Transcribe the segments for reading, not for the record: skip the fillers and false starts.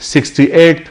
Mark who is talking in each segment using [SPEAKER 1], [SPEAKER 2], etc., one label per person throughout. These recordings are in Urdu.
[SPEAKER 1] 68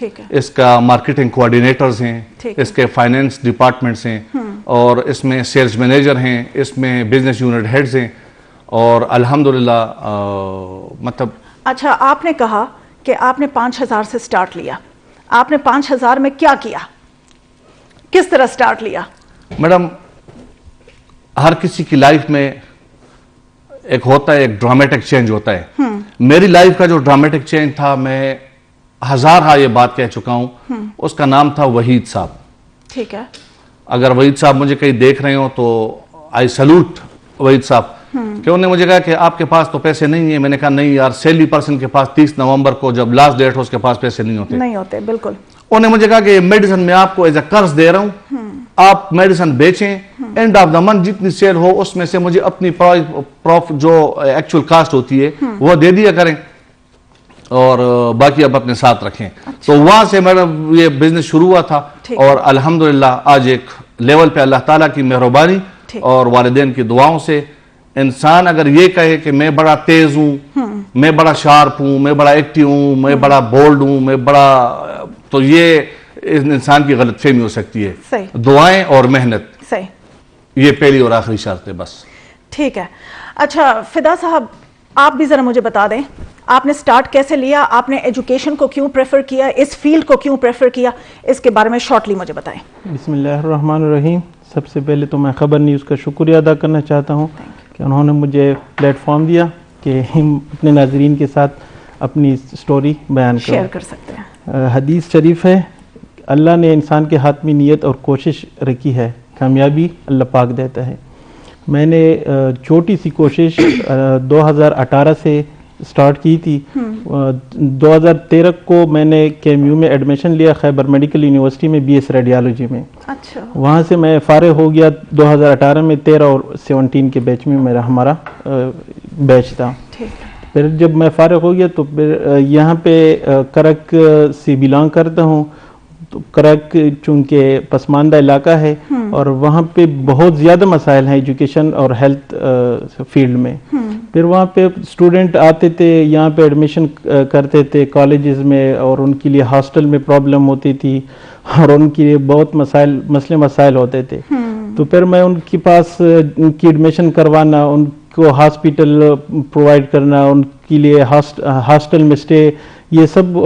[SPEAKER 2] ٹھیک ہے.
[SPEAKER 1] اس کا مارکیٹنگ کوآرڈینیٹرز ہیں, اس کے فائنینس ڈپارٹمنٹس ہیں, اور اس میں سیلز مینیجر ہیں, اس میں بزنس یونٹ ہیڈز ہیں, اور الحمدللہ مطلب.
[SPEAKER 2] اچھا, آپ نے کہا کہ آپ نے 5,000 سے سٹارٹ لیا, آپ نے 5,000 میں کیا کیا, کس طرح سٹارٹ لیا؟
[SPEAKER 1] میڈم, ہر کسی کی لائف میں ایک ہوتا ہے, ایک ڈرامیٹک چینج ہوتا ہے. میری لائف کا جو ڈرامیٹک چینج تھا, میں ہزارہا یہ بات کہہ چکا ہوں, اس کا نام تھا وحید صاحب.
[SPEAKER 2] ٹھیک ہے.
[SPEAKER 1] اگر وحید صاحب مجھے کہیں دیکھ رہے ہوں تو آئی سلوٹ وحید صاحب, کہ انہوں نے مجھے کہا کہ آپ کے پاس تو پیسے نہیں ہیں. میں نے کہا نہیں یار, سیلری پرسن کے پاس 30 نومبر کو جب لاسٹ ڈیٹ ہو اس کے پاس پیسے نہیں ہوتے. بالکل. انہوں نے مجھے کہا کہ میڈیسن میں آپ کو ایز اے قرض دے رہا ہوں, آپ میڈیسن بیچیں, اینڈ آف دا منتھ جتنی سیل ہو اس میں سے مجھے اپنی جو ایکچوئل کاسٹ ہوتی ہے وہ دے دیا کریں, اور باقی اب اپنے ساتھ رکھیں. تو وہاں سے میرا یہ بزنس شروع ہوا تھا, اور الحمدللہ آج ایک لیول پہ اللہ تعالیٰ کی مہربانی اور والدین کی دعاؤں سے انسان اگر یہ کہے کہ میں بڑا تیز ہوں, میں بڑا شارپ ہوں, میں بڑا ایکٹیو ہوں, میں بڑا بولڈ ہوں, میں بڑا, تو یہ انسان کی غلط فہمی ہو سکتی ہے. دعائیں اور محنت,
[SPEAKER 2] صحیح,
[SPEAKER 1] یہ پہلی اور آخری شرط ہے بس.
[SPEAKER 2] ٹھیک ہے. اچھا فدا صاحب, آپ بھی ذرا مجھے بتا دیں, آپ نے سٹارٹ کیسے لیا, آپ نے ایجوکیشن کو کیوں پریفر کیا, اس فیلڈ کو کیوں پریفر کیا, اس کے بارے میں شارٹلی مجھے بتائیں.
[SPEAKER 3] بسم اللہ الرحمن الرحیم. سب سے پہلے تو میں خبر نیوز کا شکریہ ادا کرنا چاہتا ہوں کہ انہوں نے مجھے پلیٹ فارم دیا کہ ہم اپنے ناظرین کے ساتھ اپنی سٹوری بیان
[SPEAKER 2] شیئر کر سکتے ہیں.
[SPEAKER 3] حدیث شریف ہے, اللہ نے انسان کے ہاتھ میں نیت اور کوشش رکھی ہے, کامیابی اللہ پاک دیتا ہے. میں نے چھوٹی سی کوشش 2018 سے سٹارٹ کی تھی. 2013 کو میں نے KMU میں ایڈمیشن لیا, خیبر میڈیکل یونیورسٹی میں, BS ریڈیالوجی میں.
[SPEAKER 2] اچھا. وہاں
[SPEAKER 3] سے میں فارغ ہو گیا 2018 میں. 13 اور 17 کے بیچ میں ہمارا بیچ تھا. پھر جب میں فارغ ہو گیا تو پھر یہاں پہ کرک سے بلانگ کرتا ہوں. تو کرک چونکہ پسماندہ علاقہ ہے اور وہاں پہ بہت زیادہ مسائل ہیں ایجوکیشن اور ہیلتھ فیلڈ میں. پھر وہاں پہ اسٹوڈنٹ آتے تھے, یہاں پہ ایڈمیشن کرتے تھے کالجز میں, اور ان کے لیے ہاسٹل میں پرابلم ہوتی تھی, اور ان کے لیے بہت مسائل ہوتے تھے. تو پھر میں ان کے پاس ان کی ایڈمیشن کروانا, ان کو ہاسپٹل پرووائڈ کرنا, ان کے لیے ہاسٹل میں اسٹے, یہ سب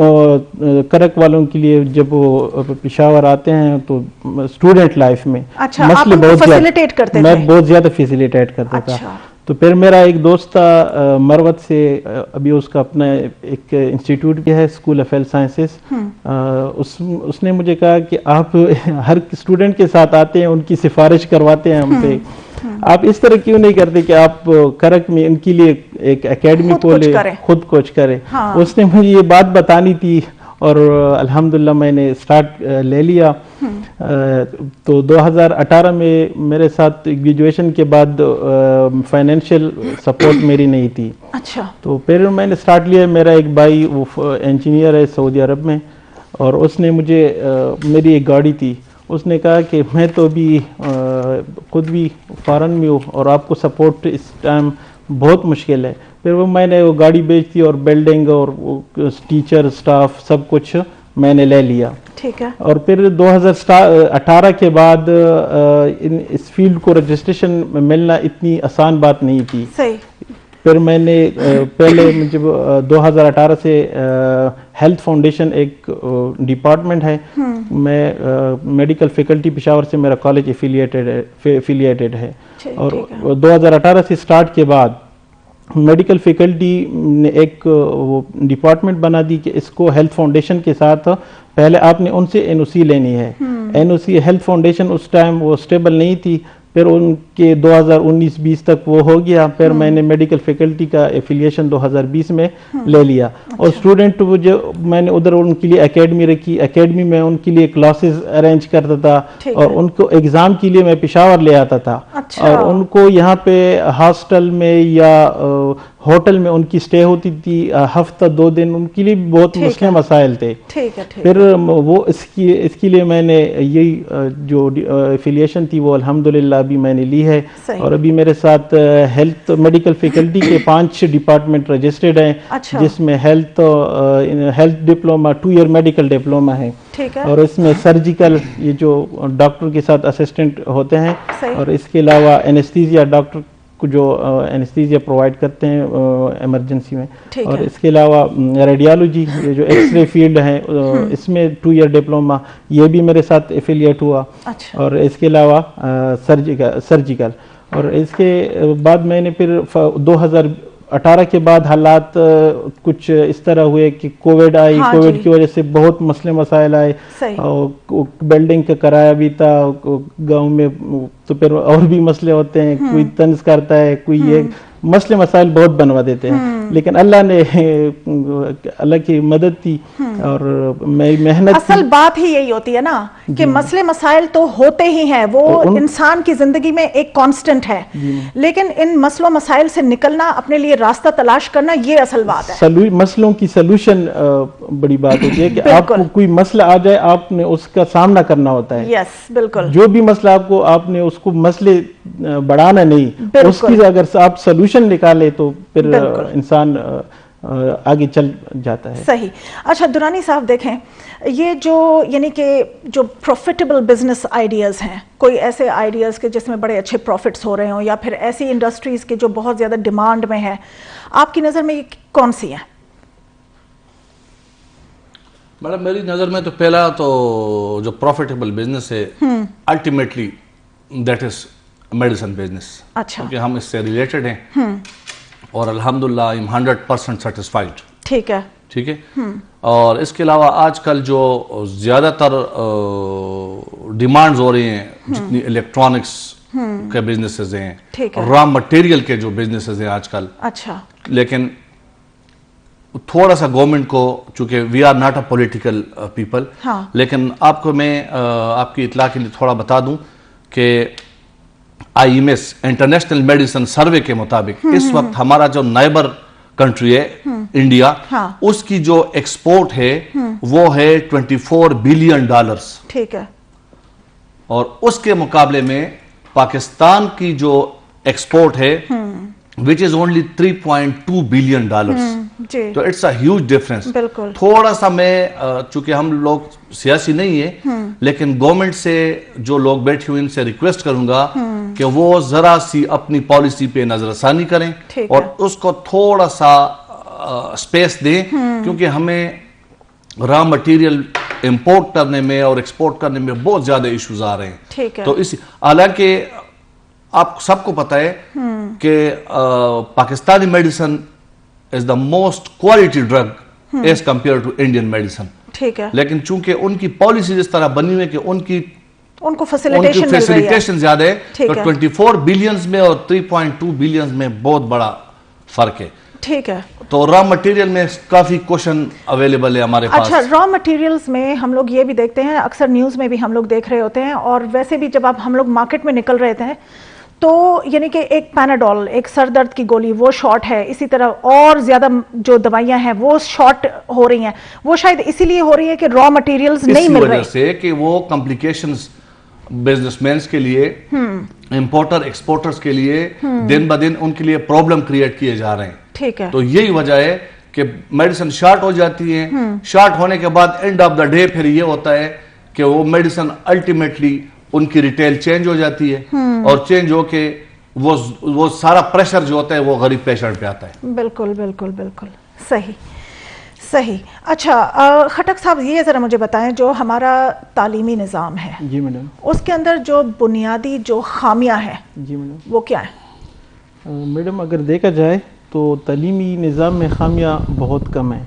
[SPEAKER 3] کرک والوں کے لیے جب وہ پشاور آتے ہیں تو اسٹوڈنٹ لائف میں مسئلے بہت زیادہ فیسیلیٹیٹ کرتا تھا. تو پھر میرا ایک دوست تھا مروت سے, ابھی اس کا اپنا ایک انسٹیٹیوٹ بھی ہے, اسکول آف ہیلتھ سائنسز. اس نے مجھے کہا کہ آپ ہر اسٹوڈنٹ کے ساتھ آتے ہیں, ان کی سفارش کرواتے ہیں ہم پہ, آپ اس طرح کیوں نہیں کرتے کہ آپ کرک میں ان کے لیے ایک اکیڈمی کھولے, خود کوچ کرے. اس نے مجھے یہ بات بتانی تھی, اور الحمدللہ میں نے سٹارٹ لے لیا. تو 2018 میں میرے ساتھ گریجویشن کے بعد فائنینشیل سپورٹ میری نہیں تھی.
[SPEAKER 2] اچھا. تو
[SPEAKER 3] پھر میں نے سٹارٹ لیا. میرا ایک بھائی وہ انجینئر ہے سعودی عرب میں, اور اس نے مجھے, میری ایک گاڑی تھی, اس نے کہا کہ میں تو ابھی خود بھی فارن میں ہوں اور آپ کو سپورٹ اس ٹائم بہت مشکل ہے. پھر میں نے وہ گاڑی بیچ دی, اور بلڈنگ اور ٹیچر اسٹاف سب کچھ میں نے لے لیا.
[SPEAKER 2] ٹھیک ہے.
[SPEAKER 3] اور پھر 2018 کے بعد اس فیلڈ کو رجسٹریشن ملنا اتنی آسان بات نہیں تھی.
[SPEAKER 2] صحیح.
[SPEAKER 3] پھر میں نے پہلے جب 2018 سے ہیلتھ فاؤنڈیشن ایک ڈپارٹمنٹ ہے, میں میڈیکل فیکلٹی پشاور سے میرا کالج افیلیٹڈ ہے. اور 2018 سے سٹارٹ کے بعد میڈیکل فیکلٹی نے ایک وہ ڈپارٹمنٹ بنا دی کہ اس کو ہیلتھ فاؤنڈیشن کے ساتھ پہلے آپ نے ان سے NOC لینی ہے. NOC ہیلتھ فاؤنڈیشن اس ٹائم وہ اسٹیبل نہیں تھی. پھر ان کے 2019-20 تک وہ ہو گیا. پھر میں نے میڈیکل فیکلٹی کا ایفیلیشن 2020 میں لے لیا. اور اسٹوڈنٹ میں نے ادھر ان کے لیے اکیڈمی رکھی. اکیڈمی میں ان کے لیے کلاسز ارینج کرتا تھا, اور ان کو ایگزام کے لیے میں پشاور لے آتا تھا, اور ان کو یہاں پہ ہاسٹل میں یا ہوٹل میں ان کی اسٹے ہوتی تھی ہفتہ 2 دن, ان کے لیے بھی بہت مسئلے مسائل تھے. پھر وہ اس کے لیے میں نے یہی جو افیلیشن تھی وہ الحمدللہ ابھی میں نے لی ہے, اور ابھی میرے ساتھ ہیلتھ میڈیکل فیکلٹی کے 5 ڈپارٹمنٹ رجسٹرڈ ہیں, جس میں health diploma 2 year medical diploma ہے, اور اس میں سرجیکل یہ جو ڈاکٹر کے ساتھ اسسٹنٹ ہوتے ہیں, اور اس کے علاوہ اینستھیزیا ڈاکٹر کو جو اینستھیزیا پرووائڈ کرتے ہیں ایمرجنسی میں, اور اس کے علاوہ ریڈیالوجی یہ جو ایکس رے فیلڈ ہے اس میں 2 ایئر ڈپلوما یہ بھی میرے ساتھ ایفیلیٹ ہوا, اور اس کے علاوہ سرجیکل. اور اس کے بعد میں نے پھر 2018 کے بعد حالات کچھ اس طرح ہوئے کہ کووڈ آئی, کووڈ کی وجہ سے بہت مسئلے مسائل آئے, بلڈنگ کا کرایہ بھی تھا گاؤں میں, تو پھر اور بھی مسئلے ہوتے ہیں, کوئی طنز کرتا ہے, کوئی یہ مسئلے مسائل بہت بنوا دیتے ہیں, لیکن اللہ کی مدد تھی اور میں محنت.
[SPEAKER 2] اصل بات ہی یہی ہوتی ہے نا کہ مسئلے مسائل تو ہوتے ہی ہیں, وہ انسان کی زندگی میں ایک کانسٹنٹ ہے, لیکن ان مسئلوں مسائل سے نکلنا, اپنے لیے راستہ تلاش کرنا, یہ اصل بات ہے.
[SPEAKER 3] مسئلوں کی سلوشن بڑی بات ہوتی ہے کہ آپ کو کوئی مسئلہ آ جائے آپ نے اس کا سامنا کرنا ہوتا ہے.
[SPEAKER 2] یس بالکل,
[SPEAKER 3] جو بھی مسئلہ آپ نے اس کو مسئلے بڑھانا نہیں, اس کی اگر آپ سلوشن نکالے تو پھر انسان آگے چل جاتا ہے.
[SPEAKER 2] صحیح. اچھا درانی صاحب دیکھیں, یہ جو یعنی کہ جو پروفیٹیبل بزنس آئیڈیاز ہیں, کوئی ایسے آئیڈیاز کے جس میں بڑے اچھے پروفٹس ہو رہے ہوں, یا پھر ایسی انڈسٹریز کے جو بہت زیادہ ڈیمانڈ میں ہے, آپ کی نظر میں یہ کون سی ہیں؟
[SPEAKER 1] میڈم میری نظر میں تو پہلا تو جو پروفیٹیبل بزنس ہے ultimately that is medicine business.
[SPEAKER 2] اچھا,
[SPEAKER 1] کیونکہ ہم اس سے ریلیٹڈ ہیں اور الحمدللہ آئی ایم 100% سیٹسفائیڈ.
[SPEAKER 2] ٹھیک ہے,
[SPEAKER 1] ٹھیک ہے. اور اس کے علاوہ آج کل جو زیادہ تر ڈیمانڈز ہو رہی ہیں, جتنی الیکٹرانکس کے بزنسز ہیں, را مٹیریل کے جو بزنسز ہیں آج کل.
[SPEAKER 2] اچھا,
[SPEAKER 1] لیکن تھوڑا سا گورنمنٹ کو, چونکہ we are not a political people, لیکن آپ کو میں آپ کی اطلاع کے لیے تھوڑا بتا دوں کہ IMS انٹرنیشنل میڈیسن سروے کے مطابق اس وقت ہمارا جو نائبر کنٹری ہے انڈیا, اس کی جو ایکسپورٹ ہے وہ ہے $24 بلین.
[SPEAKER 2] ٹھیک ہے.
[SPEAKER 1] اور اس کے مقابلے میں پاکستان کی جو ایکسپورٹ ہے which is only $3.2 بلین. تو اٹس اے ہیوج ڈفرنس. تھوڑا سا میں, چونکہ ہم لوگ سیاسی نہیں ہیں, لیکن گورنمنٹ سے جو لوگ بیٹھے ہوئے ان سے ریکویسٹ کروں گا کہ وہ ذرا سی اپنی پالیسی پہ نظر ثانی کریں اور اس کو تھوڑا سا اسپیس دیں, کیونکہ ہمیں را مٹیریل امپورٹ کرنے میں اور ایکسپورٹ کرنے میں بہت زیادہ ایشوز آ رہے ہیں. تو اس حالانکہ آپ سب کو پتا ہے کہ Pakistani medicine is the most quality drug as compare to Indian medicine.
[SPEAKER 2] ٹھیک ہے.
[SPEAKER 1] لیکن چونکہ ان کی پالیسیز اس طرح بنی ہوئی کہ ان کو
[SPEAKER 2] فیسیلیٹیشن
[SPEAKER 1] زیادہ ہے, تو 24 بلینز میں اور 3.2 بلینز میں بہت بڑا فرق ہے.
[SPEAKER 2] ٹھیک ہے.
[SPEAKER 1] تو را مٹیریل میں کافی کوشن اویلیبل ہے ہمارے پاس.
[SPEAKER 2] اچھا, را مٹیریلز میں ہم لوگ یہ بھی دیکھتے ہیں, اکثر نیوز میں بھی ہم لوگ دیکھ رہے ہوتے ہیں, اور ویسے بھی جب ہم لوگ مارکیٹ میں نکل رہے تھے تو یعنی کہ ایک پیناڈول, ایک سر درد کی گولی, وہ شارٹ ہے. اسی طرح اور زیادہ جو دوائیاں ہیں وہ شارٹ ہو رہی ہیں. وہ شاید اسی لیے ہو رہی ہے کہ را مٹیریلز نہیں مل رہے,
[SPEAKER 1] اس وجہ سے کہ وہ کمپلیکیشنز بزنس مینس کے لیے, امپورٹر ایکسپورٹرز کے لیے دن بدن ان کے لیے پرابلم کریٹ کیے جا رہے ہیں.
[SPEAKER 2] ٹھیک ہے.
[SPEAKER 1] تو یہی وجہ ہے کہ میڈیسن شارٹ ہو جاتی ہے. شارٹ ہونے کے بعد اینڈ آف دا ڈے پھر یہ ہوتا ہے کہ وہ میڈیسن الٹیمیٹلی ان کی ریٹیل چینج ہو جاتی ہے, اور چینج ہو کے وہ سارا پریشر جو ہوتا ہے وہ غریب پیشنٹ پہ آتا ہے.
[SPEAKER 2] بالکل بالکل بالکل صحیح صحیح. اچھا خٹک صاحب, یہ ذرا مجھے بتائیں, جو ہمارا تعلیمی نظام ہے,
[SPEAKER 3] جی میڈم,
[SPEAKER 2] اس کے اندر جو بنیادی جو خامیاں ہیں,
[SPEAKER 3] جی میڈم,
[SPEAKER 2] وہ کیا ہیں؟
[SPEAKER 3] میڈم اگر دیکھا جائے تو تعلیمی نظام میں خامیاں بہت کم ہیں.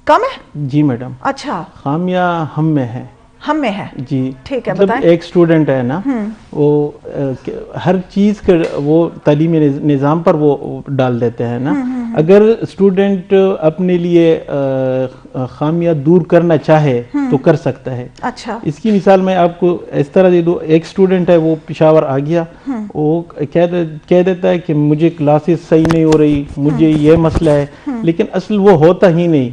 [SPEAKER 2] کم ہے؟
[SPEAKER 3] جی میڈم.
[SPEAKER 2] اچھا,
[SPEAKER 3] خامیاں ہم میں ہیں.
[SPEAKER 2] ہم میں ہے
[SPEAKER 3] جی
[SPEAKER 2] ٹھیک ہے
[SPEAKER 3] مطلب ایک اسٹوڈنٹ ہے نا وہ ہر چیز کا وہ تعلیمی نظام پر وہ ڈال دیتے ہیں نا. اگر اسٹوڈنٹ اپنے لیے خامیاں دور کرنا چاہے تو کر سکتا ہے.
[SPEAKER 2] اچھا
[SPEAKER 3] اس کی مثال میں آپ کو اس طرح دے دوں. ایک اسٹوڈنٹ ہے وہ پشاور آ گیا, وہ کہہ دیتا ہے کہ مجھے کلاسز صحیح نہیں ہو رہی, مجھے یہ مسئلہ ہے, لیکن اصل وہ ہوتا ہی نہیں.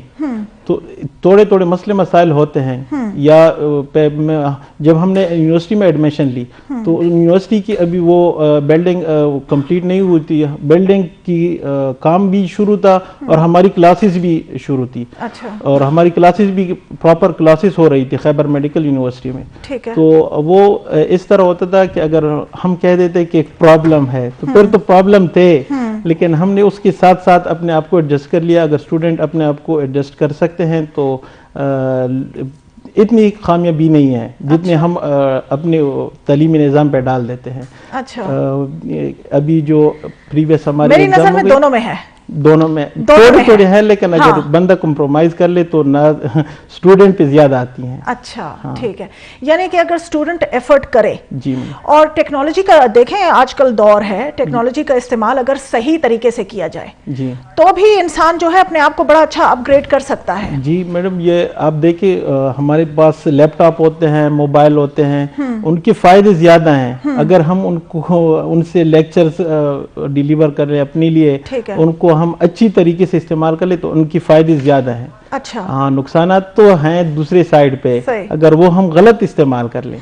[SPEAKER 3] تو تھوڑے تھوڑے مسئلے مسائل ہوتے ہیں. یا جب ہم نے یونیورسٹی میں ایڈمیشن لی تو یونیورسٹی کی ابھی وہ بلڈنگ کمپلیٹ نہیں ہوئی تھی, بلڈنگ کی کام بھی شروع تھا اور ہماری کلاسز بھی شروع تھی. اور ہماری کلاسز بھی پراپر کلاسز ہو رہی تھی خیبر میڈیکل یونیورسٹی میں. تو وہ اس طرح ہوتا تھا کہ اگر ہم کہہ دیتے کہ ایک پرابلم ہے تو پھر تو پرابلم تھے, لیکن ہم نے اس کے ساتھ ساتھ اپنے آپ کو ایڈجسٹ کر لیا. اگر اسٹوڈنٹ اپنے آپ کو ایڈجسٹ کر سکتے ہیں تو اتنی خامیاں بھی نہیں ہیں جتنے ہم اپنے تعلیمی نظام پہ ڈال دیتے ہیں. ابھی جو پریویس ہمارے
[SPEAKER 2] میری نظر میں دونوں میں ہے,
[SPEAKER 3] دونوں میں تھوڑے تھوڑے ہیں, لیکن اگر بندہ کمپرومائز کر لے تو نہ اسٹوڈنٹ پہ زیادہ آتی ہیں.
[SPEAKER 2] اچھا ٹھیک ہے, یعنی کہ اگر اسٹوڈنٹ ایفرٹ کرے
[SPEAKER 3] جی
[SPEAKER 2] اور ٹیکنالوجی کا دیکھیں آج کل دور ہے, ٹیکنالوجی کا استعمال اگر صحیح طریقے سے کیا جائے
[SPEAKER 3] جی
[SPEAKER 2] تو بھی انسان جو ہے اپنے آپ کو بڑا اچھا اپ گریڈ کر سکتا ہے.
[SPEAKER 3] جی میڈم, یہ آپ دیکھیں ہمارے پاس لیپ ٹاپ ہوتے ہیں, موبائل ہوتے ہیں, ان کے فائدے زیادہ ہیں. اگر ہم ان سے لیکچرز ڈیلیور کر رہے ہیں اپنے لیے, ان کو ہم اچھی طریقے سے استعمال کر لیں تو ان کی فائدے زیادہ ہیں.
[SPEAKER 2] اچھا
[SPEAKER 3] ہاں, نقصانات تو ہیں دوسرے سائڈ پہ اگر وہ ہم غلط استعمال کر لیں.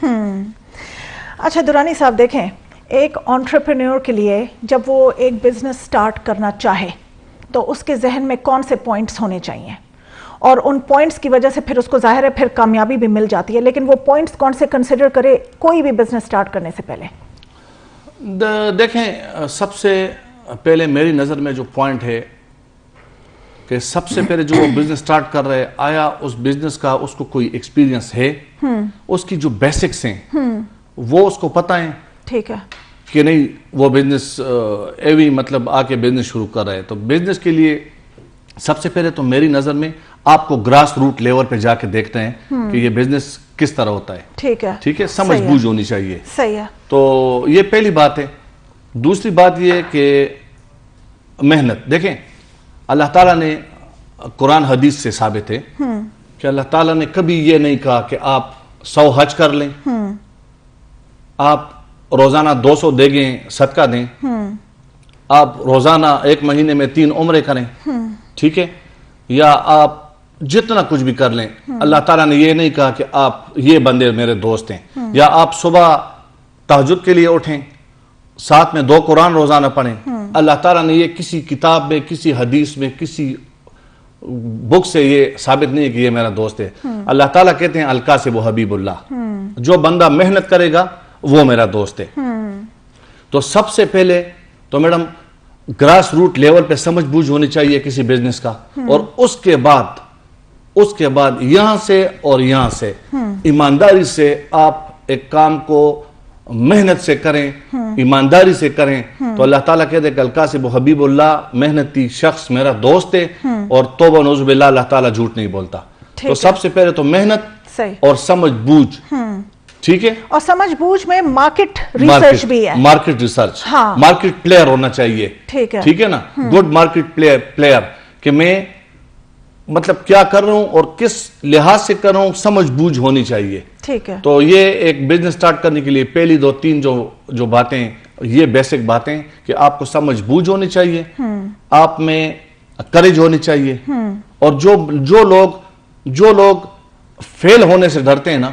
[SPEAKER 2] اچھا درانی صاحب, دیکھیں ایک انٹرپرینور کے لیے جب وہ ایک بزنس سٹارٹ کرنا چاہے تو اس کے ذہن میں کون سے پوائنٹس ہونے چاہیے, اور ان پوائنٹس کی وجہ سے پھر اس کو ظاہر ہے پھر کامیابی بھی مل جاتی ہے, لیکن وہ پوائنٹس کون سے کنسیڈر کرے کوئی بھی بزنس سٹارٹ کرنے سے پہلے؟
[SPEAKER 1] دیکھیں, سب سے پہلے میری نظر میں جو پوائنٹ ہے کہ سب سے پہلے جو بزنس سٹارٹ کر رہے, آیا اس بزنس کا اس کو کوئی ایکسپیرینس ہے, اس کی جو بیسکس ہیں وہ اس کو پتہ ہیں.
[SPEAKER 2] ٹھیک ہے
[SPEAKER 1] کہ نہیں وہ بزنس ایوی مطلب آ کے بزنس شروع کر رہے. تو بزنس کے لیے سب سے پہلے تو میری نظر میں آپ کو گراس روٹ لیول پہ جا کے دیکھتے ہیں کہ یہ بزنس کس طرح ہوتا ہے. ٹھیک ہے, سمجھ بوجھ ہونی چاہیے.
[SPEAKER 2] صحیح ہے.
[SPEAKER 1] تو یہ پہلی بات ہے. دوسری بات یہ کہ محنت. دیکھیں اللہ تعالیٰ نے قرآن حدیث سے ثابت ہے کہ اللہ تعالیٰ نے کبھی یہ نہیں کہا کہ آپ 100 حج کر لیں, آپ روزانہ 200 دیگیں صدقہ دیں, آپ روزانہ 1 مہینے میں 3 عمرے کریں, ٹھیک ہے, یا آپ جتنا کچھ بھی کر لیں. اللہ تعالیٰ نے یہ نہیں کہا کہ آپ یہ بندے میرے دوست ہیں, یا آپ صبح تہجد کے لیے اٹھیں, ساتھ میں 2 قرآن روزانہ پڑھیں. اللہ تعالیٰ نے یہ کسی کتاب میں, کسی حدیث میں, کسی بک سے یہ ثابت نہیں ہے کہ یہ میرا دوست ہے. اللہ تعالیٰ کہتے ہیں القاسب حبیب اللہ, جو بندہ محنت کرے گا وہ میرا دوست ہے. تو سب سے پہلے تو میڈم گراس روٹ لیول پہ سمجھ بوجھ ہونی چاہیے کسی بزنس کا, اور اس کے بعد یہاں سے اور یہاں سے ایمانداری سے آپ ایک کام کو محنت سے کریں, ایمانداری سے کریں, تو اللہ تعالیٰ کہتے ہیں کہ القاسب حبیب اللہ, محنتی شخص میرا دوست ہے, اور توبہ نعوذ باللہ اللہ تعالیٰ جھوٹ نہیں بولتا. تو سب سے پہلے تو محنت اور سمجھ بوجھ, ٹھیک ہے, اور
[SPEAKER 2] سمجھ بوجھ میں مارکیٹ ریسرچ بھی ہے.
[SPEAKER 1] مارکیٹ ریسرچ, مارکیٹ پلیئر ہونا چاہیے, ٹھیک ہے نا, گڈ مارکیٹ پلیئر کہ میں مطلب کیا کر رہا ہوں اور کس لحاظ سے کر رہا ہوں, سمجھ بوجھ ہونی چاہیے.
[SPEAKER 2] ٹھیک ہے.
[SPEAKER 1] تو یہ ایک بزنس سٹارٹ کرنے کے لیے پہلی 2-3 جو باتیں, یہ بیسک باتیں کہ آپ کو سمجھ بوجھ ہونی چاہیے, آپ میں کریج ہونی چاہیے, اور جو لوگ فیل ہونے سے ڈرتے ہیں نا,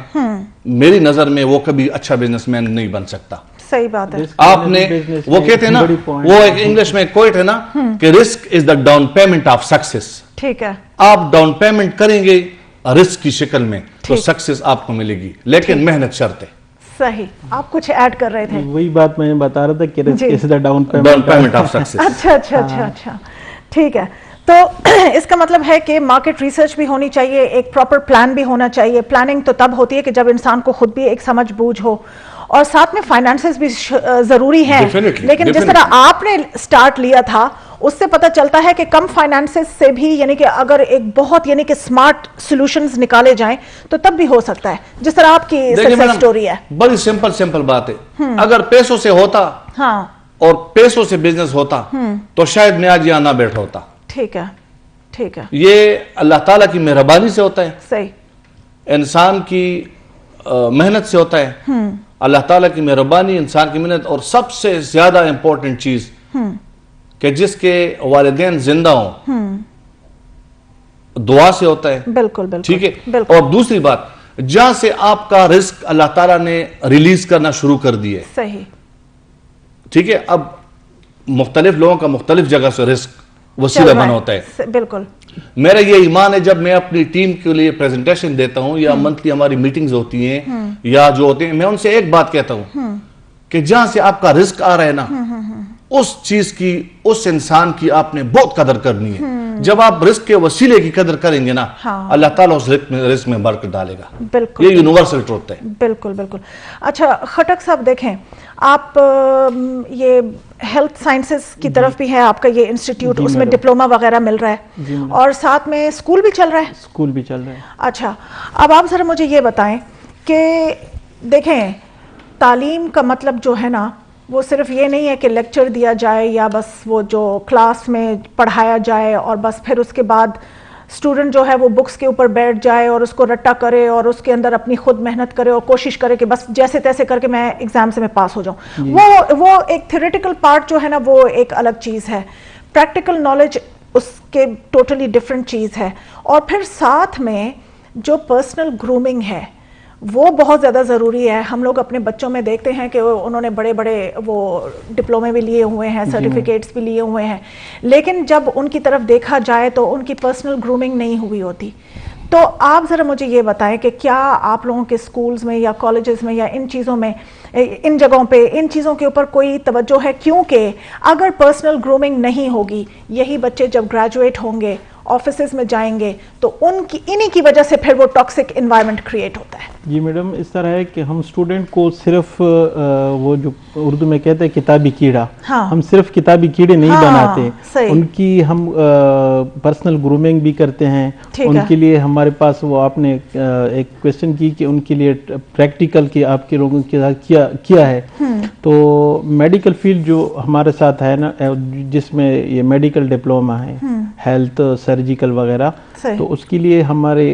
[SPEAKER 1] میری نظر میں وہ کبھی اچھا بزنس مین نہیں بن سکتا.
[SPEAKER 2] صحیح بات ہے.
[SPEAKER 1] آپ نے وہ کہتے ہیں نا, وہ ایک انگلش میں کوٹ ہے نا کہ risk is the down payment of success.
[SPEAKER 2] ٹھیک ہے.
[SPEAKER 1] آپ ڈاؤن پیمنٹ کریں گے رسک کی شکل میں تو سکسیس آپ کو ملے گی, لیکن محنت شرط ہے.
[SPEAKER 2] صحیح. آپ کچھ ایڈ کر رہے تھے.
[SPEAKER 3] وہی بات میں بتا رہا تھا کہ risk is the down payment
[SPEAKER 1] of success.
[SPEAKER 2] اچھا ٹھیک ہے. تو اس کا مطلب ہے کہ مارکیٹ ریسرچ بھی ہونی چاہیے, ایک پراپر پلان بھی ہونا چاہیے. پلاننگ تو تب ہوتی ہے کہ جب انسان کو خود بھی ایک سمجھ بوجھ ہو, اور ساتھ میں فائنانسز بھی ضروری ہیں. لیکن جس طرح آپ نے سٹارٹ لیا تھا اس سے پتہ چلتا ہے کہ کم فائنانسز سے بھی یعنی کہ اگر ایک بہت یعنی کہ اسمارٹ سولوشنز نکالے جائیں تو تب بھی ہو سکتا ہے, جس طرح آپ کی سکسیس سٹوری ہے.
[SPEAKER 1] بڑی سمپل بات ہے, اگر پیسوں سے ہوتا
[SPEAKER 2] ہاں
[SPEAKER 1] اور پیسوں سے بزنس ہوتا تو شاید میں آج یہاں نہ بیٹھا ہوتا.
[SPEAKER 2] ٹھیک ہے, ٹھیک ہے,
[SPEAKER 1] یہ اللہ تعالیٰ کی مہربانی سے ہوتا ہے,
[SPEAKER 2] صحیح,
[SPEAKER 1] انسان کی محنت سے ہوتا ہے. اللہ تعالیٰ کی مہربانی, انسان کی محنت, اور سب سے زیادہ امپورٹنٹ چیز کہ جس کے والدین زندہ ہوں دعا سے ہوتا ہے.
[SPEAKER 2] بالکل بالکل,
[SPEAKER 1] ٹھیک ہے.
[SPEAKER 2] بالکل.
[SPEAKER 1] اور دوسری بات, جہاں سے آپ کا رزق اللہ تعالیٰ نے ریلیز کرنا شروع کر دی ہے,
[SPEAKER 2] صحیح,
[SPEAKER 1] ٹھیک ہے, اب مختلف لوگوں کا مختلف جگہ سے رزق وسیلہ بنا ہوتا ہے.
[SPEAKER 2] بالکل.
[SPEAKER 1] میرا یہ ایمان ہے, جب میں اپنی ٹیم کے لیے پریزنٹیشن دیتا ہوں یا منتھلی ہماری میٹنگز ہوتی ہیں یا جو ہوتے ہیں, میں ان سے ایک بات کہتا ہوں کہ جہاں سے آپ کا رزق آ رہا ہے نا, اس چیز کی, اس انسان کی آپ نے بہت قدر کرنی ہے. جب آپ رزق کے وسیلے کی قدر کریں گے نا, اللہ تعالیٰ اس رزق میں برکت ڈالے گا.
[SPEAKER 2] بالکل,
[SPEAKER 1] یہ یونیورسل ٹروتھ ہے.
[SPEAKER 2] بالکل بالکل. اچھا خٹک صاحب, دیکھیں آپ یہ ہیلتھ سائنسز کی طرف بھی ہے آپ کا یہ انسٹیٹیوٹ, اس میں ڈپلوما وغیرہ مل رہا ہے اور ساتھ میں اسکول بھی چل رہا ہے.
[SPEAKER 3] اسکول بھی چل رہا ہے.
[SPEAKER 2] اچھا, اب آپ ذرا مجھے یہ بتائیں کہ دیکھیں تعلیم کا مطلب جو ہے نا وہ صرف یہ نہیں ہے کہ لیکچر دیا جائے یا بس وہ جو کلاس میں پڑھایا جائے اور بس پھر اس کے بعد اسٹوڈنٹ جو ہے وہ بکس کے اوپر بیٹھ جائے اور اس کو رٹا کرے اور اس کے اندر اپنی خود محنت کرے اور کوشش کرے کہ بس جیسے تیسے کر کے میں ایگزام سے میں پاس ہو جاؤں. وہ ایک تھیوریٹیکل پارٹ جو ہے نا وہ ایک الگ چیز ہے, پریکٹیکل نالج اس کے ٹوٹلی ڈفرینٹ چیز ہے. اور پھر ساتھ میں جو پرسنل گرومنگ ہے وہ بہت زیادہ ضروری ہے. ہم لوگ اپنے بچوں میں دیکھتے ہیں کہ انہوں نے بڑے بڑے وہ ڈپلومے بھی لیے ہوئے ہیں, سرٹیفکیٹس بھی لیے ہوئے ہیں, لیکن جب ان کی طرف دیکھا جائے تو ان کی پرسنل گرومنگ نہیں ہوئی ہوتی. تو آپ ذرا مجھے یہ بتائیں کہ کیا آپ لوگوں کے سکولز میں یا کالجز میں یا ان چیزوں میں, ان جگہوں پہ ان چیزوں کے اوپر کوئی توجہ ہے؟ کیونکہ اگر پرسنل گرومنگ نہیں ہوگی, یہی بچے جب گریجویٹ ہوں گے آفیسز میں جائیں گے تو انہی کی وجہ سے پھر وہ ٹاکسک انوائرمنٹ کریٹ ہوتا ہے.
[SPEAKER 3] جی میڈم, اس طرح ہے کہ ہم اسٹوڈنٹ کو صرف وہ جو اردو میں کہتے ہیں کتابی کیڑا, ہم صرف کتابی کیڑے نہیں بناتے, ان کی ہم پرسنل گرومنگ بھی کرتے ہیں. ان کے لیے ہمارے پاس وہ آپ نے ایک کویسچن کی کہ ان کے لیے پریکٹیکل کی آپ کے لوگوں کے ساتھ کیا ہے. تو میڈیکل فیلڈ جو ہمارے ساتھ ہے نا, جس میں یہ میڈیکل ڈپلوما ہے, ہیلتھ سرجیکل وغیرہ, تو اس کے لیے ہمارے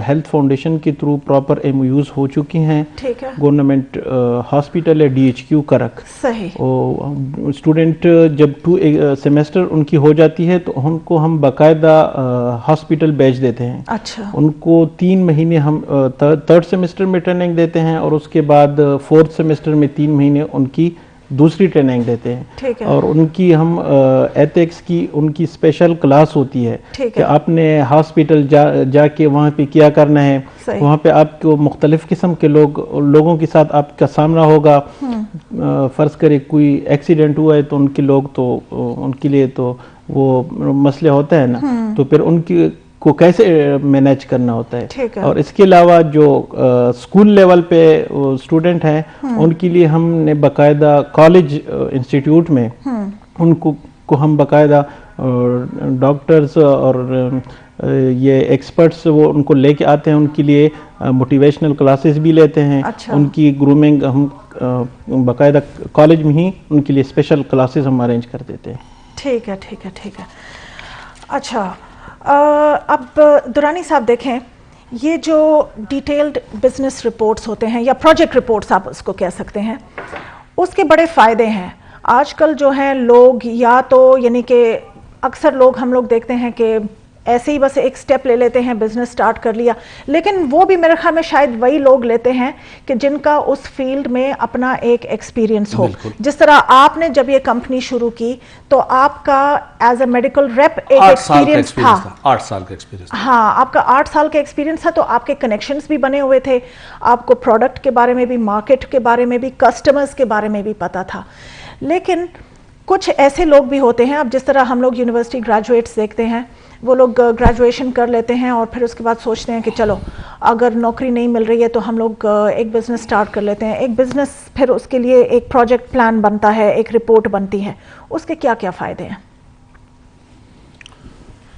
[SPEAKER 3] ہیلتھ فاؤنڈیشن کے تھرو پراپر ایم یوز ہو چکی ہیں. گورنمنٹ ہاسپٹل ہے DHQ کرک. اسٹوڈنٹ جب 2 سیمسٹر ان کی ہو جاتی ہے تو ان کو ہم باقاعدہ ہاسپٹل بھیج دیتے ہیں.
[SPEAKER 2] اچھا,
[SPEAKER 3] ان کو 3 مہینے ہم 3rd سیمسٹر میں ٹریننگ دیتے ہیں اور اس کے بعد 4th سیمسٹر میں 3 مہینے ان کی دوسری ٹریننگ دیتے ہیں. اور ان کی ہم ایتھکس کی ان کی اسپیشل کلاس ہوتی ہے کہ آپ نے ہاسپٹل جا کے وہاں پہ کیا کرنا ہے. وہاں پہ آپ کو مختلف قسم کے لوگوں کے ساتھ آپ کا سامنا ہوگا. فرض کرے کوئی ایکسیڈنٹ ہوا ہے تو ان کے لوگ تو ان کے لیے تو وہ مسئلے ہوتا ہے نا, تو پھر ان کی کو کیسے مینیج کرنا ہوتا ہے. اور اس کے علاوہ جو اسکول لیول پہ اسٹوڈنٹ ہیں ان کے لیے ہم نے باقاعدہ کالج انسٹیٹیوٹ میں ان کو ہم باقاعدہ ڈاکٹرز اور یہ ایکسپرٹس وہ ان کو لے کے آتے ہیں, ان کے لیے موٹیویشنل کلاسز بھی لیتے ہیں. ان کی گرومنگ ہم باقاعدہ کالج میں ہی ان کے لیے اسپیشل کلاسز ہم ارینج کر دیتے ہیں.
[SPEAKER 2] ٹھیک ہے, ٹھیک ہے, ٹھیک ہے. اچھا, اب درانی صاحب دیکھیں, یہ جو ڈیٹیلڈ بزنس رپورٹس ہوتے ہیں یا پروجیکٹ رپورٹس آپ اس کو کہہ سکتے ہیں, اس کے بڑے فائدے ہیں. آج کل جو ہیں لوگ یا تو یعنی کہ اکثر لوگ ہم لوگ دیکھتے ہیں کہ ایسے ہی بس ایک سٹیپ لے لیتے ہیں, بزنس سٹارٹ کر لیا, لیکن وہ بھی میرے خیال میں شاید وہی لوگ لیتے ہیں کہ جن کا اس فیلڈ میں اپنا ایک ایکسپیرینس ہو. جس طرح آپ نے جب یہ کمپنی شروع کی تو آپ کا ایز اے میڈیکل ریپ ایک ایکسپیرینس تھا.
[SPEAKER 1] 8 سال کا ایکسپیرینس.
[SPEAKER 2] ہاں, آپ کا 8 سال کا ایکسپیرینس تھا, تو آپ کے کنیکشنز بھی بنے ہوئے تھے, آپ کو پروڈکٹ کے بارے میں بھی, مارکیٹ کے بارے میں بھی, کسٹمرز کے بارے میں بھی پتا تھا. لیکن کچھ ایسے لوگ بھی ہوتے ہیں, اب جس طرح ہم لوگ یونیورسٹی گریجویٹس دیکھتے ہیں, وہ لوگ گریجویشن کر لیتے ہیں اور پھر اس کے بعد سوچتے ہیں کہ چلو اگر نوکری نہیں مل رہی ہے تو ہم لوگ ایک بزنس سٹارٹ کر لیتے ہیں. ایک بزنس پھر اس کے لیے ایک پروجیکٹ پلان بنتا ہے, ایک رپورٹ بنتی ہے, اس کے کیا کیا فائدے ہیں؟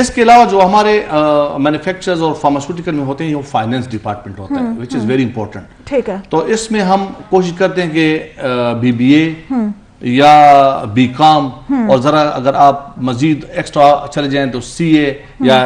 [SPEAKER 1] اس کے علاوہ جو ہمارے مینوفیکچررز اور فارماسیوٹیکل میں ہوتے ہیں وہ فائنینس ڈپارٹمنٹ ہوتا ہے وچ از ویری امپورٹنٹ.
[SPEAKER 2] ٹھیک ہے.
[SPEAKER 1] تو اس میں ہم کوشش کرتے ہیں کہ بی بی اے یا بی کام اور ذرا اگر آپ مزید ایکسٹرا چلے جائیں تو سی اے یا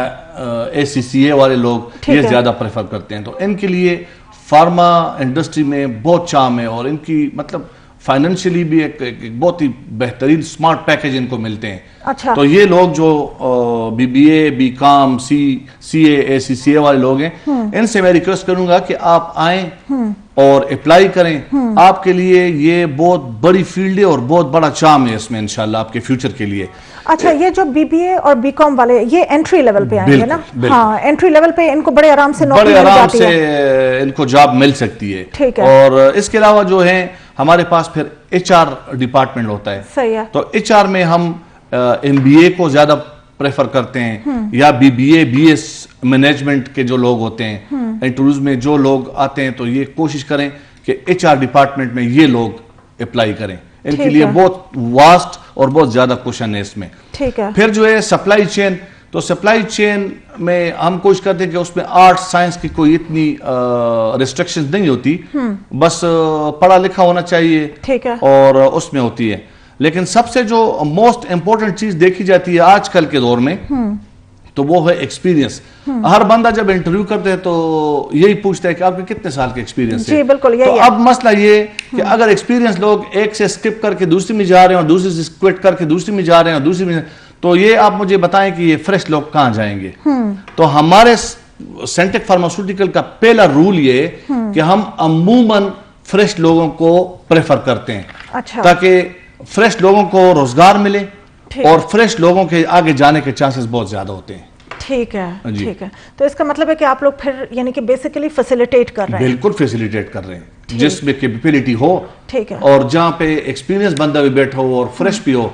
[SPEAKER 1] اے سی سی اے والے لوگ یہ زیادہ پریفر کرتے ہیں. تو ان کے لیے فارما انڈسٹری میں بہت چام ہے اور ان کی مطلب فائنینشلی بھی ایک بہت ہی بہترین سمارٹ پیکیج ان کو ملتے ہیں.
[SPEAKER 2] اچھا.
[SPEAKER 1] تو یہ لوگ جو بی بی اے بی کام سی اے سی سی اے والے لوگ ہیں ان سے میں ریکویسٹ کروں گا کہ آپ آئیں اور اپلائی کریں. آپ کے لیے یہ بہت بڑی فیلڈ ہے اور بہت بڑا چام ہے اس میں انشاءاللہ آپ کے فیوچر کے لیے.
[SPEAKER 2] اچھا یہ جو بی بی اے اور بی کام والے یہ انٹری لیول پہ آئیں گے نا؟ ہاں انٹری لیول پہ ان کو بڑے آرام سے نوکری مل جاتی ہے, بڑے آرام سے
[SPEAKER 1] ان کو جاب مل سکتی ہے.
[SPEAKER 2] ٹھیک ہے.
[SPEAKER 1] اور اس کے علاوہ جو ہے ہمارے پاس پھر ایچ آر ڈپارٹمنٹ ہوتا ہے.
[SPEAKER 2] صحیح ہے.
[SPEAKER 1] تو ایچ آر میں ہم ایم بی اے کو زیادہ پریفر کرتے ہیں یا B B A B S management کے جو لوگ ہوتے ہیں انٹرویوز میں جو لوگ آتے ہیں تو یہ کوشش کریں کہ ایچ آر ڈپارٹمنٹ میں یہ لوگ اپلائی کریں. ان کے لیے بہت واسٹ اور بہت زیادہ کوشن ہے اس میں.
[SPEAKER 2] ٹھیک ہے.
[SPEAKER 1] پھر جو ہے سپلائی چین, تو سپلائی چین میں ہم کوشش کرتے ہیں کہ اس میں آرٹ سائنس کی کوئی اتنی ریسٹرکشن نہیں ہوتی, بس پڑھا لکھا ہونا چاہیے.
[SPEAKER 2] ٹھیک ہے.
[SPEAKER 1] اور اس میں ہوتی ہے. لیکن سب سے جو موسٹ امپورٹنٹ چیز دیکھی جاتی ہے آج کل کے دور میں تو وہ ہے ایکسپیرینس. ہر بندہ جب انٹرویو کرتے ہیں تو یہی پوچھتا ہے کہ آپ کے کتنے سال کے ایکسپیرینس ہے.
[SPEAKER 2] جی بالکل یہی
[SPEAKER 1] تو
[SPEAKER 2] ہے.
[SPEAKER 1] اب مسئلہ یہ کہ اگر ایکسپیرینس لوگ ایک سے اسکپ کر کے دوسری میں جا رہے ہیں اور دوسری سے کوئٹ کر کے دوسری میں جا رہے ہیں اور دوسری میں, تو یہ آپ مجھے بتائیں کہ یہ فریش لوگ کہاں جائیں گے. تو ہمارے سینٹیک فارماسیوٹیکل کا پہلا رول یہ کہ ہم عموماً فریش لوگوں کو پریفر کرتے ہیں.
[SPEAKER 2] اچھا.
[SPEAKER 1] تاکہ فریش لوگوں کو روزگار ملے اور فریش لوگوں کے آگے جانے کے چانسز بہت زیادہ ہوتے ہیں.
[SPEAKER 2] ٹھیک ہے. ٹھیک ہے. تو اس کا مطلب ہے کہ آپ لوگ پھر یعنی کہ بیسیکلی فیسیلیٹیٹ کر رہے ہیں.
[SPEAKER 1] بالکل فیسیلیٹیٹ کر رہے ہیں جس میں کیپیبلٹی ہو.
[SPEAKER 2] ٹھیک ہے.
[SPEAKER 1] اور جہاں پہ ایکسپیرینس بندہ بھی بیٹھا ہو اور فریش بھی ہو.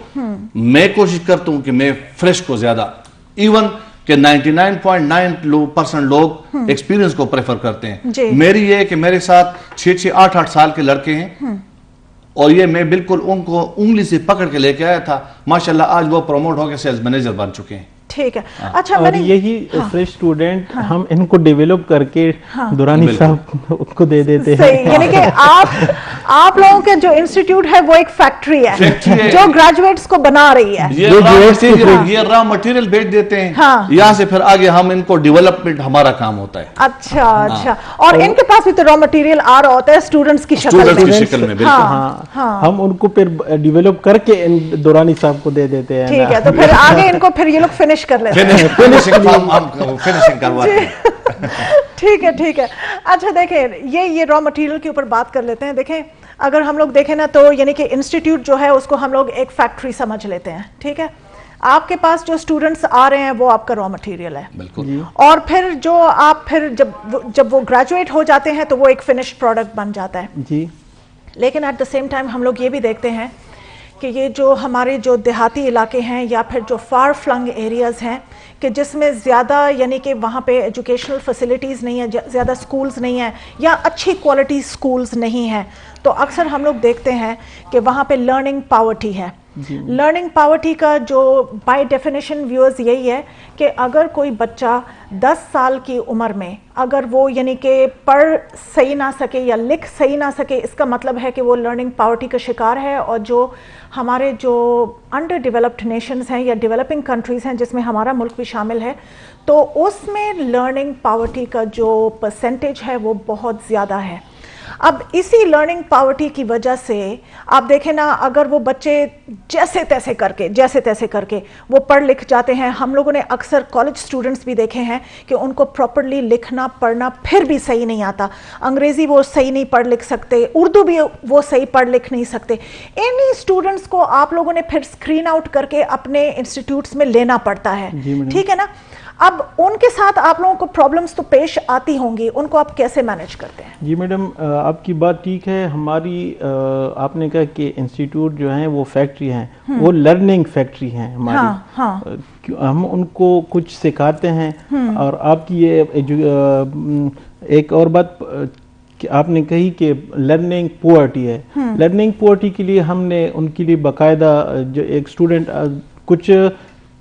[SPEAKER 1] میں کوشش کرتا ہوں کہ میں فریش کو زیادہ ایون کہ 99.9% لوگ ایکسپیرینس کو پریفر کرتے ہیں. میری یہ ہے کہ میرے ساتھ 6-8 سال کے لڑکے ہیں اور یہ میں بالکل ان کو انگلی سے پکڑ کے لے کے آیا تھا. ماشاءاللہ آج وہ پروموٹ ہو کے سیلز مینیجر بن چکے ہیں.
[SPEAKER 2] ٹھیک ہے. اچھا
[SPEAKER 3] اور یہی فریش اسٹوڈنٹ ہم ان کو ڈیولپ کر کے دورانی صاحب کو دے دیتے ہیں.
[SPEAKER 2] یعنی کہ آپ لوگوں کے جو انسٹیٹیوٹ ہے وہ ایک فیکٹری ہے جو گریجویٹس کو بنا رہی ہے.
[SPEAKER 1] یہ را مٹیریل بیچ دیتے ہیں, یہاں سے پھر آگے ہم ان کو ڈیولپمنٹ ہمارا کام ہوتا ہے.
[SPEAKER 2] اچھا اچھا. اور ان کے پاس بھی تو را مٹیریل آ رہا ہوتا ہے اسٹوڈنٹس کی شکل میں.
[SPEAKER 3] ہم ان کو پھر ڈیولپ کر کے دورانی صاحب کو دے دیتے ہیں.
[SPEAKER 2] ٹھیک ہے. تو پھر آگے ان کو پھر یہ لوگ فنش کر لیتے ہیں.
[SPEAKER 1] فنشنگ کرواتے ہیں.
[SPEAKER 2] ٹھیک ہے. ٹھیک ہے. اچھا دیکھیں یہ را مٹیریل کے اوپر بات کر لیتے ہیں. دیکھیں اگر ہم لوگ دیکھیں نا تو یعنی کہ انسٹیٹیوٹ جو ہے اس کو ہم لوگ ایک فیکٹری سمجھ لیتے ہیں. ٹھیک ہے. آپ کے پاس جو اسٹوڈنٹس آ رہے ہیں وہ آپ کا را مٹیریل ہے.
[SPEAKER 1] بالکل.
[SPEAKER 2] اور پھر جو آپ پھر جب وہ گریجویٹ ہو جاتے ہیں تو وہ ایک فنش پروڈکٹ بن جاتا ہے.
[SPEAKER 3] جی.
[SPEAKER 2] لیکن ایٹ دا سیم ٹائم ہم لوگ یہ بھی دیکھتے ہیں کہ یہ جو ہمارے جو دیہاتی علاقے ہیں یا پھر جو فار فلنگ ایریاز ہیں کہ جس میں زیادہ یعنی کہ وہاں پہ ایجوکیشنل فیسلٹیز نہیں ہیں, زیادہ سکولز نہیں ہیں یا اچھی کوالٹی سکولز نہیں ہیں, تو اکثر ہم لوگ دیکھتے ہیں کہ وہاں پہ لرننگ پاورٹی ہے. لرننگ پاورٹی کا جو بائی ڈیفینیشن ویورز یہی ہے کہ اگر کوئی بچہ 10 سال کی عمر میں اگر وہ یعنی کہ پڑھ صحیح نہ سکے یا لکھ صحیح نہ سکے, اس کا مطلب ہے کہ وہ لرننگ پاورٹی کا شکار ہے. اور جو ہمارے جو انڈر ڈیولپڈ نیشنز ہیں یا ڈیولپنگ کنٹریز ہیں جس میں ہمارا ملک بھی شامل ہے, تو اس میں لرننگ پاورٹی کا جو پرسنٹیج ہے وہ بہت زیادہ ہے. اب اسی لرننگ پاورٹی کی وجہ سے آپ دیکھیں نا اگر وہ بچے جیسے تیسے کر کے وہ پڑھ لکھ جاتے ہیں. ہم لوگوں نے اکثر کالج اسٹوڈنٹس بھی دیکھے ہیں کہ ان کو پراپرلی لکھنا پڑھنا پھر بھی صحیح نہیں آتا. انگریزی وہ صحیح نہیں پڑھ لکھ سکتے, اردو بھی وہ صحیح پڑھ لکھ نہیں سکتے. انہی اسٹوڈنٹس کو آپ لوگوں نے پھر اسکرین آؤٹ کر کے اپنے انسٹیٹیوٹس میں لینا پڑتا ہے. ٹھیک ہے نا. اب ان کے ساتھ آپ لوگوں کو پرابلمس تو پیش آتی ہوں گی, ان کو آپ کیسے مینیج کرتے ہیں؟
[SPEAKER 3] جی میڈم آپ کی بات ٹھیک ہے. ہماری آپ نے کہا کہ انسٹیٹیوٹ جو ہیں وہ فیکٹری ہیں, وہ لرننگ فیکٹری ہیں ہماری. ہم ان کو کچھ سکھاتے ہیں. اور آپ کی یہ ایک اور بات کہ آپ نے کہی کہ لرننگ پورٹی ہے. لرننگ پورٹی کے لیے ہم نے ان کے لیے باقاعدہ جو ایک اسٹوڈنٹ کچھ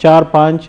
[SPEAKER 3] 4-5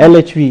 [SPEAKER 3] LHV,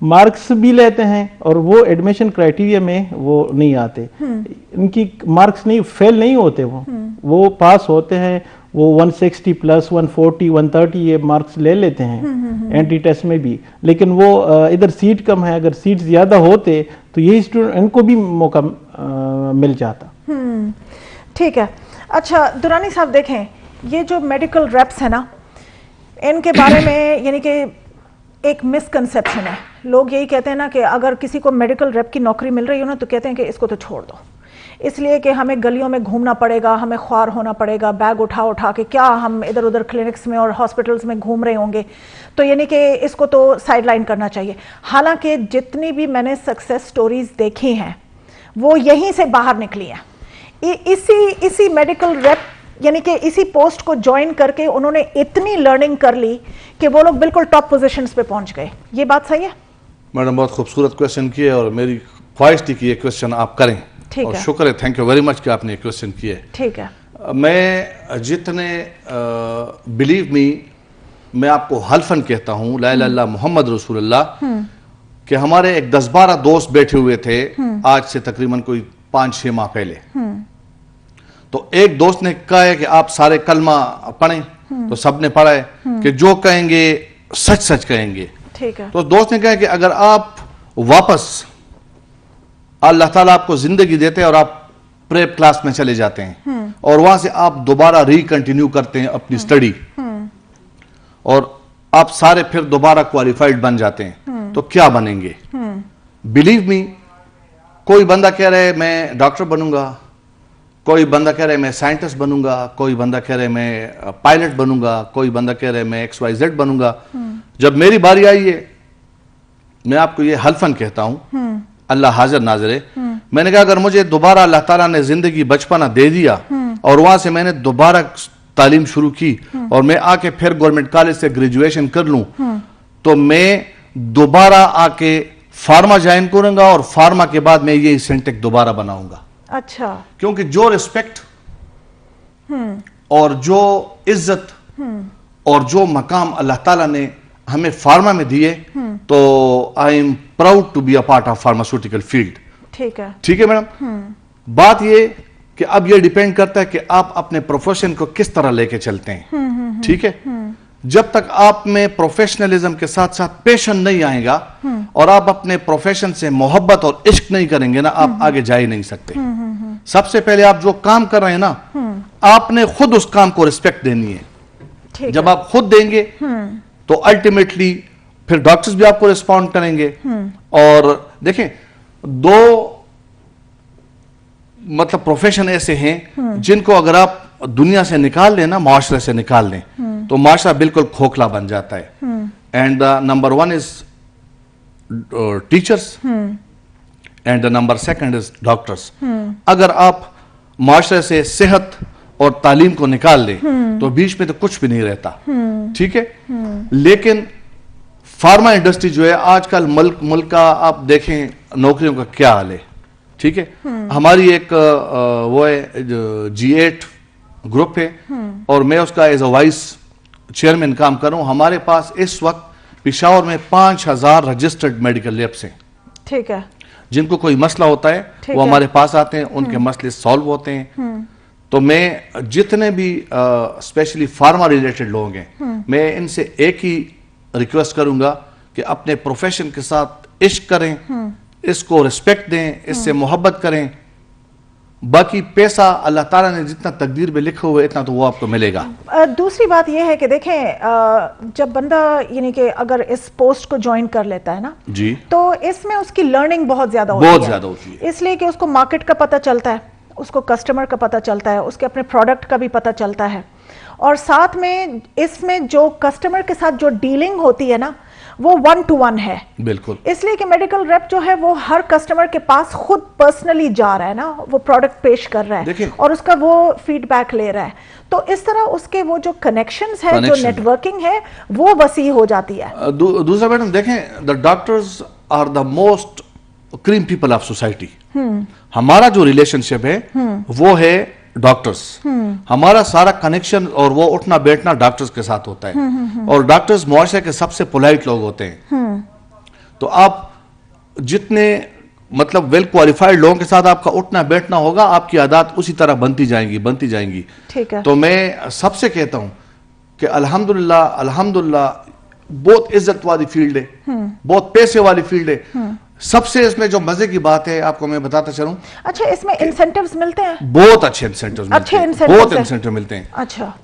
[SPEAKER 3] مارکس بھی لیتے ہیں اور وہ ایڈمیشن کرائٹیریا میں وہ نہیں آتے, ان کی مارکس نہیں, فیل نہیں ہوتے, وہ پاس ہوتے ہیں, وہ 160 پلس 140 130 یہ مارکس لے لیتے ہیں اینٹری ٹیسٹ میں بھی, لیکن وہ ادھر سیٹ کم ہے, اگر سیٹ زیادہ ہوتے تو یہی اسٹوڈنٹ ان کو بھی موقع مل جاتا.
[SPEAKER 2] ٹھیک ہے. اچھا درانی صاحب دیکھیں, یہ جو میڈیکل ریپس ہیں نا, ان کے بارے میں یعنی کہ ایک مسکنسیپشن ہے, لوگ یہی کہتے ہیں نا کہ اگر کسی کو میڈیکل ریپ کی نوکری مل رہی ہو نا تو کہتے ہیں کہ اس کو تو چھوڑ دو, اس لیے کہ ہمیں گلیوں میں گھومنا پڑے گا, ہمیں خوار ہونا پڑے گا, بیگ اٹھا اٹھا کے کیا ہم ادھر ادھر کلینکس میں اور ہاسپٹلس میں گھوم رہے ہوں گے, تو یعنی کہ اس کو تو سائڈ لائن کرنا چاہیے. حالانکہ جتنی بھی میں نے سکسیس سٹوریز دیکھی ہیں وہ یہیں سے باہر نکلی ہیں, اسی میڈیکل ریپ یعنی کہ اسی پوسٹ کو جوائن کر کے انہوں نے اتنی لرننگ کر لی کہ وہ لوگ بالکل ٹاپ پوزیشنز پہ پہنچ گئے. یہ بات صحیح ہے؟
[SPEAKER 1] میڈم بہت خوبصورت کویشچن کی ہے اور میری خواہش تھی کہ یہ کویشچن آپ کریں, اور شکر ہے, تھینک یو ویری مچ کہ آپ نے یہ کویشچن کیا ہے. ٹھیک ہے. میں جتنے بلیو می, میں آپ کو حلفاً کہتا ہوں لا الہ الا اللہ محمد رسول اللہ, کہ ہمارے ایک 10-12 دوست بیٹھے ہوئے تھے آج سے تقریباً کوئی 5-6 ماہ پہلے, تو ایک دوست نے کہا ہے کہ آپ سارے کلمہ پڑھیں, تو سب نے پڑھا ہے کہ جو کہیں گے سچ سچ کہیں گے. تو دوست نے کہا کہ اگر آپ واپس اللہ تعالیٰ آپ کو زندگی دیتے ہیں اور آپ پریپ کلاس میں چلے جاتے ہیں اور وہاں سے آپ دوبارہ ری کنٹینیو کرتے ہیں اپنی سٹڈی اور آپ سارے پھر دوبارہ کوالیفائیڈ بن جاتے ہیں, تو کیا بنیں گے؟ بلیو می, کوئی بندہ کہہ رہے میں ڈاکٹر بنوں گا, کوئی بندہ کہہ رہے میں سائنٹسٹ بنوں گا, کوئی بندہ کہہ رہے میں پائلٹ بنوں گا, کوئی بندہ کہہ رہے میں XYZ بنوں گا. جب میری باری آئی ہے, میں آپ کو یہ حلفاً کہتا ہوں, اللہ حاضر ناظر ہے, میں نے کہا اگر مجھے دوبارہ اللہ تعالیٰ نے زندگی بچپنا دے دیا اور وہاں سے میں نے دوبارہ تعلیم شروع کی اور میں آ کے پھر گورنمنٹ کالج سے گریجویشن کر لوں, تو میں دوبارہ آ کے فارما جوائن کروں گا اور فارما کے بعد میں یہ سینٹیک دوبارہ بناؤں گا. اچھا. کیونکہ جو ریسپیکٹ اور جو عزت اور جو مقام اللہ تعالیٰ نے ہمیں فارما میں دیے, تو I am proud to be a part of pharmaceutical field. ٹھیک ہے میڈم. بات یہ کہ اب یہ ڈیپینڈ کرتا ہے کہ آپ اپنے پروفیشن کو کس طرح لے کے چلتے ہیں. ٹھیک ہے. جب تک آپ میں پروفیشنلزم کے ساتھ ساتھ پیشن نہیں آئے گا اور آپ اپنے پروفیشن سے محبت اور عشق نہیں کریں گے نا, آپ آگے جا ہی نہیں سکتے. سب سے پہلے آپ جو کام کر رہے ہیں نا, آپ نے خود اس کام کو ریسپیکٹ دینی ہے. جب آپ خود دیں گے تو الٹیمیٹلی پھر ڈاکٹرز بھی آپ کو ریسپونڈ کریں گے. اور دیکھیں, دو مطلب پروفیشن ایسے ہیں جن کو اگر آپ دنیا سے نکال دیں نا, معاشرے سے نکال دیں, تو معاشرہ بالکل کھوکھلا بن جاتا ہے. And number 1 is teachers and number 2 is doctors. اگر آپ معاشرے سے صحت اور تعلیم کو نکال دیں تو بیچ میں تو کچھ بھی نہیں رہتا. ٹھیک ہے. لیکن فارما انڈسٹری جو ہے آج کل ملک کا آپ دیکھیں نوکریوں کا کیا حال ہے. ٹھیک ہے. ہماری ایک وہ ہے G8 گروپ ہے اور میں اس کا ایز اے وائس چیئرمین کام کر رہا ہوں. ہمارے پاس اس وقت پشاور میں 5000 رجسٹرڈ میڈیکل لیبس ہیں. ٹھیک ہے. جن کو کوئی مسئلہ ہوتا ہے وہ ہمارے پاس آتے ہیں, ان کے مسئلے سالو ہوتے ہیں. تو میں جتنے بھی اسپیشلی فارما ریلیٹڈ لوگ ہیں, میں ان سے ایک ہی ریکویسٹ کروں گا کہ اپنے پروفیشن کے ساتھ عشق کریں, اس کو ریسپیکٹ دیں, اس سے محبت کریں. باقی پیسہ اللہ تعالیٰ نے جتنا تقدیر میں لکھا ہوا ہے اتنا تو وہ آپ کو ملے گا.
[SPEAKER 2] دوسری بات یہ ہے کہ دیکھیں, جب بندہ یعنی کہ اگر اس پوسٹ کو جوائن کر لیتا ہے نا, جی, تو اس میں اس کی لرننگ بہت زیادہ ہوتی ہے. اس لیے کہ اس کو مارکیٹ کا پتہ چلتا ہے, اس کو کسٹمر کا پتہ چلتا ہے, اس کے اپنے پروڈکٹ کا بھی پتہ چلتا ہے, اور ساتھ میں اس میں جو کسٹمر کے ساتھ جو ڈیلنگ ہوتی ہے نا وہ 1 to 1 ہے. بالکل. اس لیے کہ میڈیکل ریپ جو ہے وہ ہر کسٹمر کے پاس خود پرسنلی جا رہا ہے نا, وہ پروڈکٹ پیش کر رہا ہے اور اس کا وہ فیڈ بیک لے رہا ہے. تو اس طرح اس کے وہ جو کنیکشنز ہے, جو نیٹ ورکنگ ہے, وہ وسیع ہو جاتی ہے.
[SPEAKER 1] دوسرا میڈم دیکھیں, the doctors are the most cream people of society. ہمارا جو ریلیشن شپ ہے وہ ہے ڈاکٹرز. ہمارا سارا کنیکشن اور وہ اٹھنا بیٹھنا ڈاکٹرز کے ساتھ ہوتا ہے, اور ڈاکٹرز معاشرے کے سب سے پولائٹ لوگ ہوتے ہیں. تو آپ جتنے مطلب ویل کوالیفائڈ لوگوں کے ساتھ آپ کا اٹھنا بیٹھنا ہوگا, آپ کی عادات اسی طرح بنتی جائیں گی.
[SPEAKER 2] ٹھیک ہے.
[SPEAKER 1] تو میں سب سے کہتا ہوں کہ الحمدللہ بہت عزت والی فیلڈ ہے, بہت پیسے والی فیلڈ ہے. سب سے اس میں جو مزے کی بات ہے آپ کو میں بتاتا چلوں.
[SPEAKER 2] اچھا, اس میں انسینٹیوز ملتے ہیں؟
[SPEAKER 1] بہت اچھے انسینٹیوز ملتے ہیں, بہت انسینٹیو ملتے ہیں.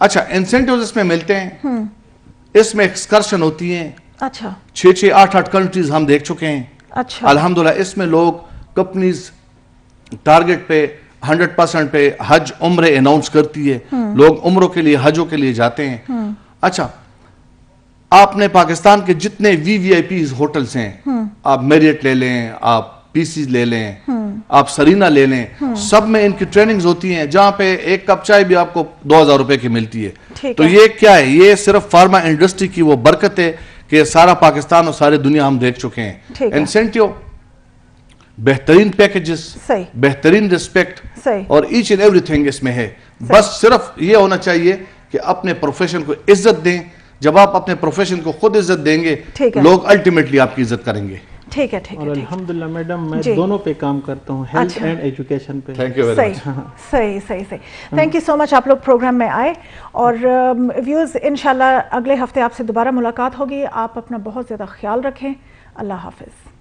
[SPEAKER 1] اچھا انسینٹیوز اس میں ملتے ہیں, اس میں ایکسکرشن ہوتی ہیں.
[SPEAKER 2] اچھا
[SPEAKER 1] 6 8 کنٹریز ہم دیکھ چکے ہیں.
[SPEAKER 2] اچھا
[SPEAKER 1] الحمدللہ اس میں لوگ کمپنیز ٹارگٹ پہ 100% پہ حج عمرے اناؤنس کرتی ہے, لوگ عمروں کے لیے حجوں کے لیے جاتے ہیں. اچھا آپ نے پاکستان کے جتنے VVIPs ہوٹلز ہیں, آپ میریٹ لے لیں, آپ پیسیز لے لیں, آپ سرینا لے لیں, سب میں ان کی ٹریننگز ہوتی ہیں جہاں پہ ایک کپ چائے بھی آپ کو 2000 روپے کی ملتی ہے. تو یہ کیا ہے, یہ صرف فارما انڈسٹری کی وہ برکت ہے کہ سارا پاکستان اور ساری دنیا ہم دیکھ چکے ہیں. انسینٹیو, بہترین پیکیجز, بہترین ریسپیکٹ اور ایچ اینڈ ایوری تھنگ اس میں ہے. بس صرف یہ ہونا چاہیے کہ اپنے پروفیشن کو عزت دیں. جب آپ اپنے پروفیشن کو خود عزت دیں گے, لوگ الٹیمیٹلی آپ کی عزت کریں گے.
[SPEAKER 2] ٹھیک ہے.
[SPEAKER 3] اور الحمدللہ میڈم میں دونوں پہ کام کرتا ہوں, ہیلتھ اینڈ ایجوکیشن پہ.
[SPEAKER 1] Thank you very much.
[SPEAKER 2] صحیح. تھینک یو سو مچ, آپ لوگ پروگرام میں آئے. اور ویوز انشاءاللہ اگلے ہفتے آپ سے دوبارہ ملاقات ہوگی. آپ اپنا بہت زیادہ خیال رکھیں. اللہ حافظ.